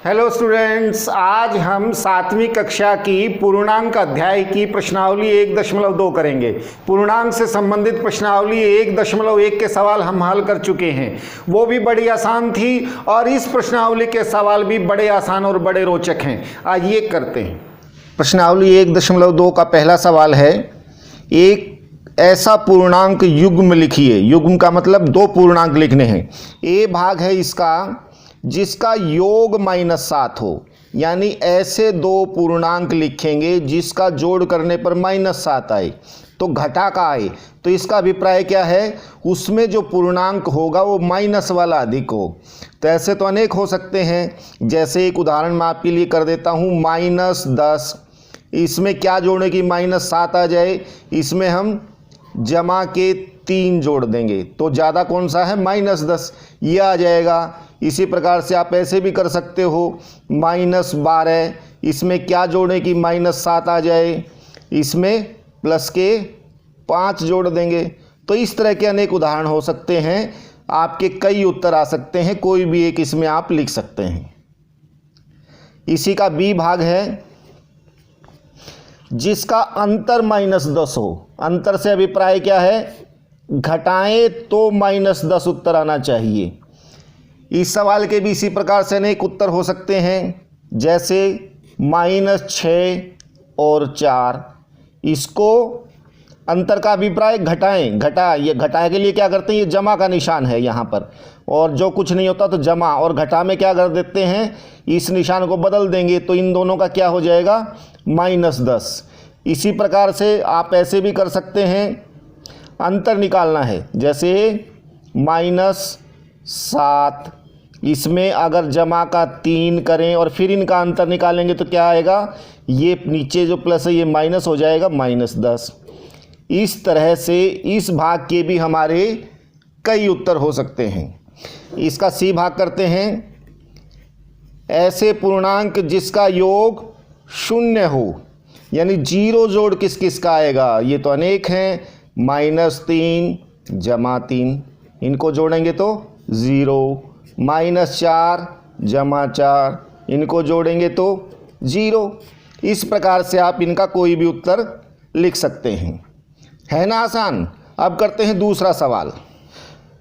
Hello students, आज हम 7वीं कक्षा की पूर्णांक अध्याय की प्रश्नावली 1.2 करेंगे। पूर्णांक से संबंधित प्रश्नावली 1.1 के सवाल हम हल कर चुके हैं, वो भी बड़ी आसान थी और इस प्रश्नावली के सवाल भी बड़े आसान और बड़े रोचक हैं। आज ये करते हैं। प्रश्नावली 1.2 का पहला सवाल है, एक ऐसा पूर्णांक युग्म लिखिए। युग्म का मतलब दो पूर्णांक लिखने हैं। ए भाग है इसका जिसका योग -7 हो, यानी ऐसे दो पूर्णांक लिखेंगे जिसका जोड़ करने पर -7 आए, तो घटा का आए। तो इसका अभिप्राय क्या है, उसमें जो पूर्णांक होगा वो माइनस वाला अधिक हो। तो ऐसे तो अनेक हो सकते हैं। जैसे एक उदाहरण मैं आपके लिए कर देता हूँ, -10। इसमें क्या जोड़ने की -7 आ जाए, इसमें हम जमा के 3 जोड़ देंगे तो ज़्यादा कौन सा है, -10, ये आ जाएगा। इसी प्रकार से आप ऐसे भी कर सकते हो, -12, इसमें क्या जोड़ने की -7 आ जाए, इसमें प्लस के 5 जोड़ देंगे। तो इस तरह के अनेक उदाहरण हो सकते हैं। आपके कई उत्तर आ सकते हैं, कोई भी एक इसमें आप लिख सकते हैं। इसी का बी भाग है जिसका अंतर -10 हो। अंतर से अभिप्राय क्या है, घटाएं तो -10 उत्तर आना चाहिए। इस सवाल के भी इसी प्रकार से अनेक उत्तर हो सकते हैं, जैसे -6 और 4। इसको अंतर का अभिप्राय घटाएं, ये घटाए के लिए क्या करते हैं, ये जमा का निशान है यहाँ पर, और जो कुछ नहीं होता तो जमा, और घटा में क्या कर देते हैं, इस निशान को बदल देंगे तो इन दोनों का क्या हो जाएगा, -10। इसी प्रकार से आप ऐसे भी कर सकते हैं, अंतर निकालना है, जैसे -7, इसमें अगर जमा का 3 करें और फिर इनका अंतर निकालेंगे तो क्या आएगा, ये नीचे जो प्लस है ये माइनस हो जाएगा, -10। इस तरह से इस भाग के भी हमारे कई उत्तर हो सकते हैं। इसका सी भाग करते हैं, ऐसे पूर्णांक जिसका योग 0 हो, यानी 0 जोड़ किस किस का आएगा, ये तो अनेक हैं। -3 जमा 3, इनको जोड़ेंगे तो 0, -4 जमा 4, इनको जोड़ेंगे तो 0। इस प्रकार से आप इनका कोई भी उत्तर लिख सकते हैं, है ना आसान। अब करते हैं दूसरा सवाल।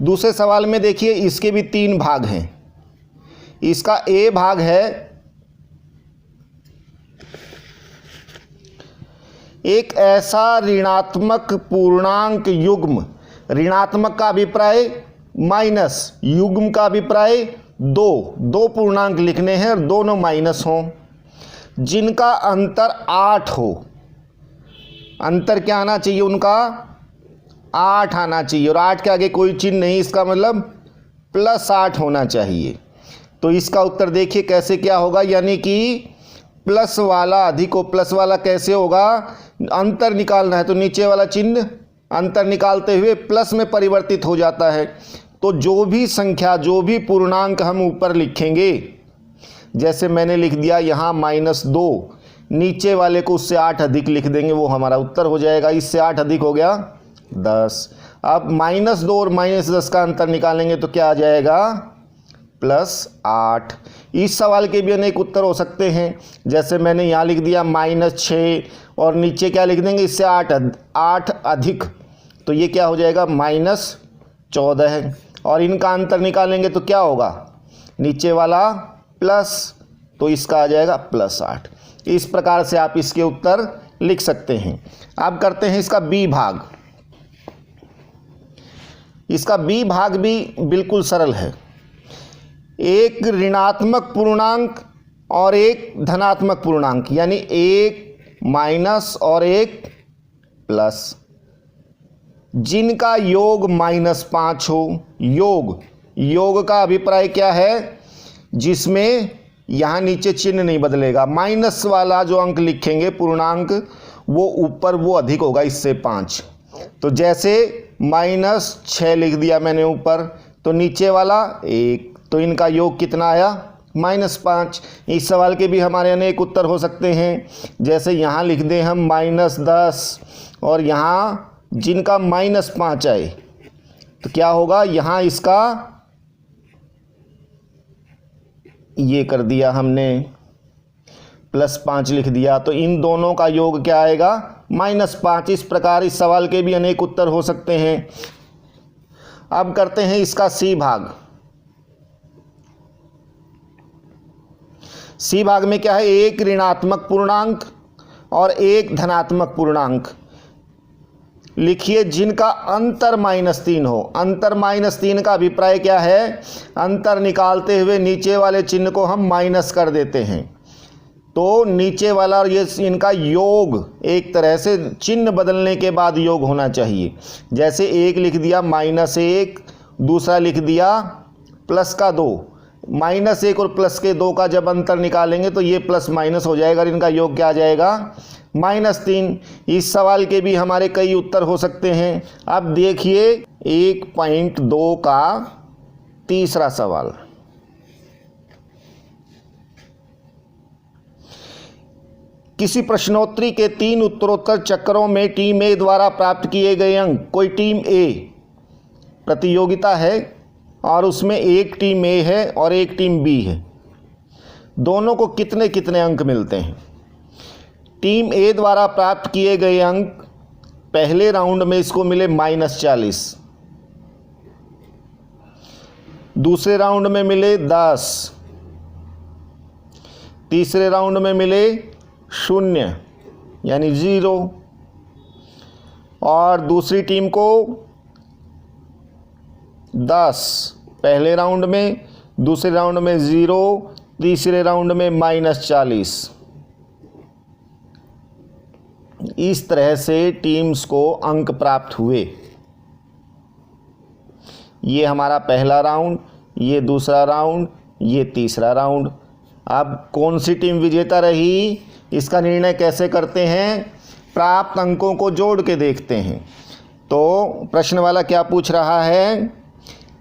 दूसरे सवाल में देखिए, इसके भी 3 भाग हैं। इसका ए भाग है, एक ऐसा ऋणात्मक पूर्णांक युग्म, ऋणात्मक का अभिप्राय माइनस, युग्म का अभिप्राय दो पूर्णांक लिखने हैं और दोनों माइनस हों, जिनका अंतर 8 हो। अंतर क्या आना चाहिए, उनका 8 आना चाहिए, और 8 के आगे कोई चिन्ह नहीं, इसका मतलब +8 होना चाहिए। तो इसका उत्तर देखिए कैसे क्या होगा, यानी कि प्लस वाला अधिक हो। प्लस वाला कैसे होगा, अंतर निकालना है तो नीचे वाला चिन्ह अंतर निकालते हुए प्लस में परिवर्तित हो जाता है। तो जो भी संख्या, जो भी पूर्णांक हम ऊपर लिखेंगे, जैसे मैंने लिख दिया यहाँ -2, नीचे वाले को उससे 8 अधिक लिख देंगे, वो हमारा उत्तर हो जाएगा। इससे 8 अधिक हो गया 10। अब -2 और -10 का अंतर निकालेंगे तो क्या आ जाएगा, +8। इस सवाल के भी अनेक उत्तर हो सकते हैं, जैसे मैंने यहाँ लिख दिया -6 और नीचे क्या लिख देंगे, इससे 8 अधिक, तो ये क्या हो जाएगा, -14 है। और इनका अंतर निकालेंगे तो क्या होगा, नीचे वाला प्लस, तो इसका आ जाएगा +8। इस प्रकार से आप इसके उत्तर लिख सकते हैं। अब करते हैं इसका बी भाग। इसका बी भाग भी बिल्कुल सरल है। एक ऋणात्मक पूर्णांक और एक धनात्मक पूर्णांक, यानी एक माइनस और एक प्लस, जिनका योग -5 हो। योग का अभिप्राय क्या है, जिसमें यहाँ नीचे चिन्ह नहीं बदलेगा, माइनस वाला जो अंक लिखेंगे पूर्णांक, वो ऊपर वो अधिक होगा इससे 5। तो जैसे -6 लिख दिया मैंने ऊपर, तो नीचे वाला 1, तो इनका योग कितना आया, -5। इस सवाल के भी हमारे अनेक उत्तर हो सकते हैं, जैसे यहाँ लिख दें हम -10 और यहाँ जिनका -5 आए, तो क्या होगा, यहाँ इसका ये कर दिया हमने, +5 लिख दिया, तो इन दोनों का योग क्या आएगा? -5। इस प्रकार इस सवाल के भी अनेक उत्तर हो सकते हैं। अब करते हैं इसका सी भाग। सी भाग में क्या है? एक ऋणात्मक पूर्णांक और एक धनात्मक पूर्णांक लिखिए जिनका अंतर -3 हो। अंतर -3 का अभिप्राय क्या है? अंतर निकालते हुए नीचे वाले चिन्ह को हम माइनस कर देते हैं, तो नीचे वाला और ये इनका योग एक तरह से चिन्ह बदलने के बाद योग होना चाहिए। जैसे एक लिख दिया -1, दूसरा लिख दिया +2। -1 और +2 का जब अंतर निकालेंगे तो ये प्लस माइनस हो जाएगा और इनका योग क्या आ जाएगा? -3। इस सवाल के भी हमारे कई उत्तर हो सकते हैं। अब देखिए 1.2 का तीसरा सवाल। किसी प्रश्नोत्तरी के 3 उत्तरोत्तर चक्रों में टीम ए द्वारा प्राप्त किए गए अंक, कोई टीम ए प्रतियोगिता है और उसमें एक टीम ए है और एक टीम बी है, दोनों को कितने कितने अंक मिलते हैं? टीम ए द्वारा प्राप्त किए गए अंक पहले राउंड में इसको मिले -40, दूसरे राउंड में मिले 10, तीसरे राउंड में मिले 0 यानी 0, और दूसरी टीम को 10 पहले राउंड में, दूसरे राउंड में 0, तीसरे राउंड में -40। इस तरह से टीम्स को अंक प्राप्त हुए। ये हमारा पहला राउंड, ये दूसरा राउंड, ये तीसरा राउंड। अब कौन सी टीम विजेता रही, इसका निर्णय कैसे करते हैं? प्राप्त अंकों को जोड़ के देखते हैं। तो प्रश्न वाला क्या पूछ रहा है?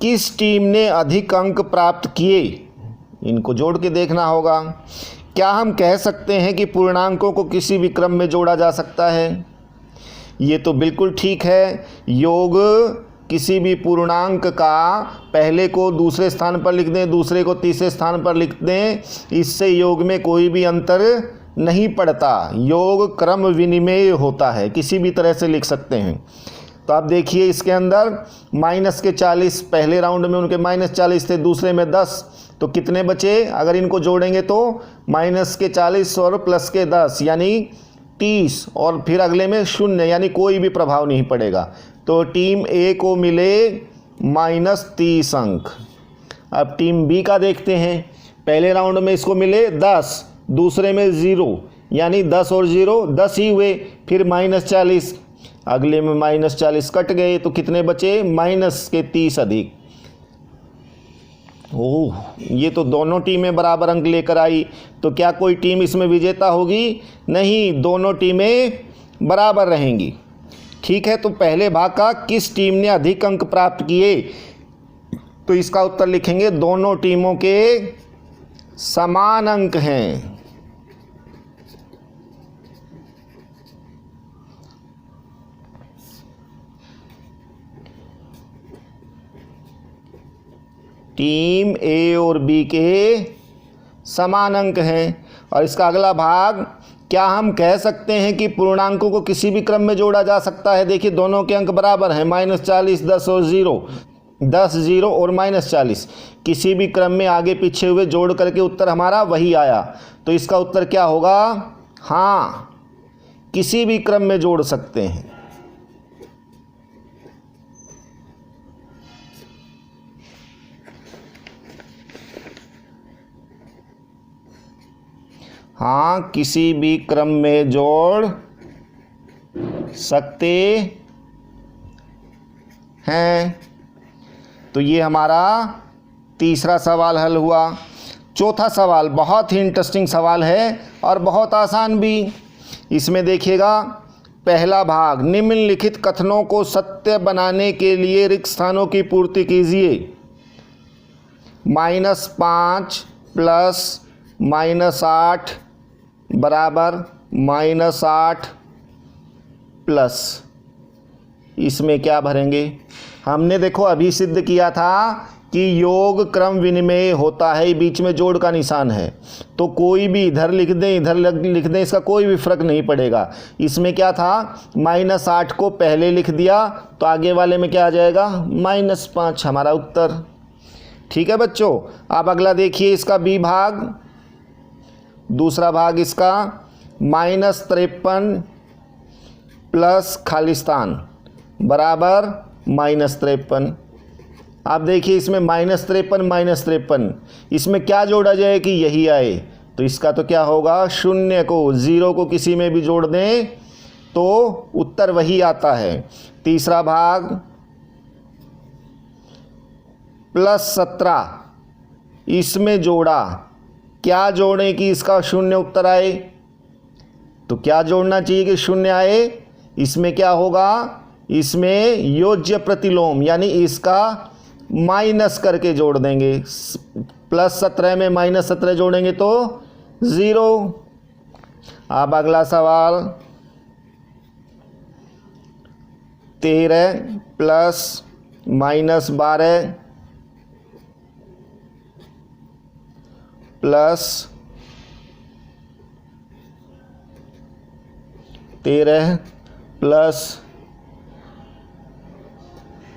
किस टीम ने अधिक अंक प्राप्त किए? इनको जोड़ के देखना होगा। क्या हम कह सकते हैं कि पूर्णांकों को किसी भी क्रम में जोड़ा जा सकता है? ये तो बिल्कुल ठीक है। योग किसी भी पूर्णांक का पहले को दूसरे स्थान पर लिख दें, दूसरे को तीसरे स्थान पर लिख दें, इससे योग में कोई भी अंतर नहीं पड़ता। योग क्रम विनिमेय होता है, किसी भी तरह से लिख सकते हैं। तो आप देखिए इसके अंदर -40 पहले राउंड में उनके -40 थे, दूसरे में 10, तो कितने बचे? अगर इनको जोड़ेंगे तो -40 और +10 यानी 30, और फिर अगले में 0 यानी कोई भी प्रभाव नहीं पड़ेगा। तो टीम ए को मिले -30 अंक। अब टीम बी का देखते हैं। पहले राउंड में इसको मिले 10, दूसरे में 0 यानी 10 और 0 10 ही हुए, फिर -40, अगले में -40 कट गए, तो कितने बचे? -30 अधिक। ओह, ये तो दोनों टीमें बराबर अंक लेकर आई, तो क्या कोई टीम इसमें विजेता होगी? नहीं, दोनों टीमें बराबर रहेंगी। ठीक है, तो पहले भाग का किस टीम ने अधिक अंक प्राप्त किए, तो इसका उत्तर लिखेंगे दोनों टीमों के समान अंक हैं। टीम ए और बी के समान अंक हैं। और इसका अगला भाग, क्या हम कह सकते हैं कि पूर्णांकों को किसी भी क्रम में जोड़ा जा सकता है? देखिए दोनों के अंक बराबर हैं, -40, 10 और 0, 10, 0 और -40, किसी भी क्रम में आगे पीछे हुए जोड़ करके उत्तर हमारा वही आया। तो इसका उत्तर क्या होगा? हाँ, किसी भी क्रम में जोड़ सकते हैं। हाँ, किसी भी क्रम में जोड़ सकते हैं। तो ये हमारा तीसरा सवाल हल हुआ। चौथा सवाल बहुत ही इंटरेस्टिंग सवाल है और बहुत आसान भी। इसमें देखिएगा, पहला भाग, निम्नलिखित कथनों को सत्य बनाने के लिए रिक्त स्थानों की पूर्ति कीजिए। -5 + -8 बराबर -8 प्लस, इसमें क्या भरेंगे? हमने देखो अभी सिद्ध किया था कि कि योग क्रम विनिमय होता है, बीच में जोड़ का निशान है, तो कोई भी इधर लिख दें इधर लिख दें, इसका कोई भी फर्क नहीं पड़ेगा। इसमें क्या था, -8 को पहले लिख दिया तो आगे वाले में क्या आ जाएगा, -5, हमारा उत्तर। ठीक है बच्चों, अब अगला देखिए इसका बी भाग, दूसरा भाग इसका -53 प्लस खालिस्तान बराबर -53। आप देखिए इसमें -53 इसमें क्या जोड़ा जाए कि यही आए, तो इसका तो क्या होगा, 0 को 0 को किसी में भी जोड़ दें तो उत्तर वही आता है। तीसरा भाग +17 इसमें जोड़ा, क्या जोड़ें कि इसका 0 उत्तर आए, तो क्या जोड़ना चाहिए कि 0 आए, इसमें क्या होगा, इसमें योज्य प्रतिलोम यानी इसका माइनस करके जोड़ देंगे। +17 में -17 जोड़ेंगे तो 0। अब अगला सवाल 13 प्लस -12 प्लस 13 प्लस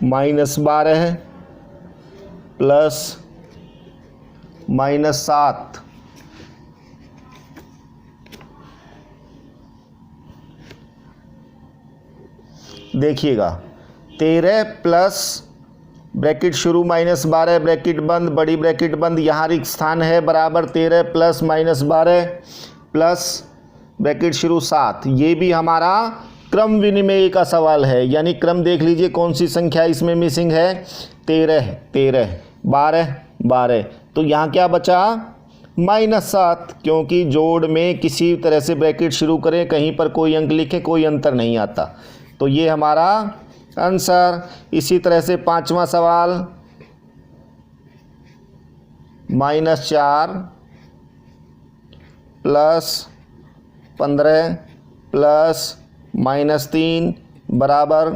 -12 प्लस -7। देखिएगा 13 प्लस ब्रैकेट शुरू -12 ब्रैकेट बंद बड़ी ब्रैकेट बंद, यहाँ रिक्त स्थान है बराबर 13 प्लस -12 प्लस ब्रैकेट शुरू 7। ये भी हमारा क्रम विनिमय का सवाल है, यानी क्रम देख लीजिए कौन सी संख्या इसमें मिसिंग है, 13 12 12, तो यहाँ क्या बचा, -7, क्योंकि जोड़ में किसी तरह से ब्रैकेट शुरू करें, कहीं पर कोई अंक लिखे कोई अंतर नहीं आता, तो ये हमारा आंसर। इसी तरह से पांचवा सवाल -4 प्लस 15 प्लस -3 बराबर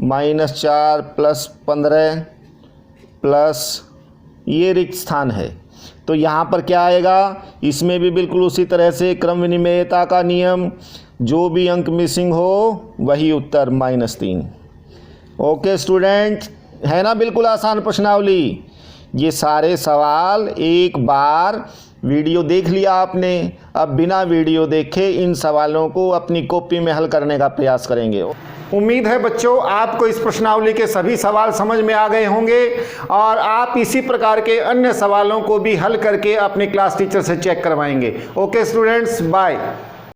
-4 प्लस 15 प्लस ये रिक्त स्थान है, तो यहाँ पर क्या आएगा, इसमें भी बिल्कुल उसी तरह से क्रम विनिमयता का नियम, जो भी अंक मिसिंग हो वही उत्तर -3। ओके स्टूडेंट, है ना बिल्कुल आसान प्रश्नावली। ये सारे सवाल एक बार वीडियो देख लिया आपने, अब बिना वीडियो देखे इन सवालों को अपनी कॉपी में हल करने का प्रयास करेंगे। उम्मीद है बच्चों आपको इस प्रश्नावली के सभी सवाल समझ में आ गए होंगे और आप इसी प्रकार के अन्य सवालों को भी हल करके अपने क्लास टीचर से चेक करवाएंगे। Okay students, bye.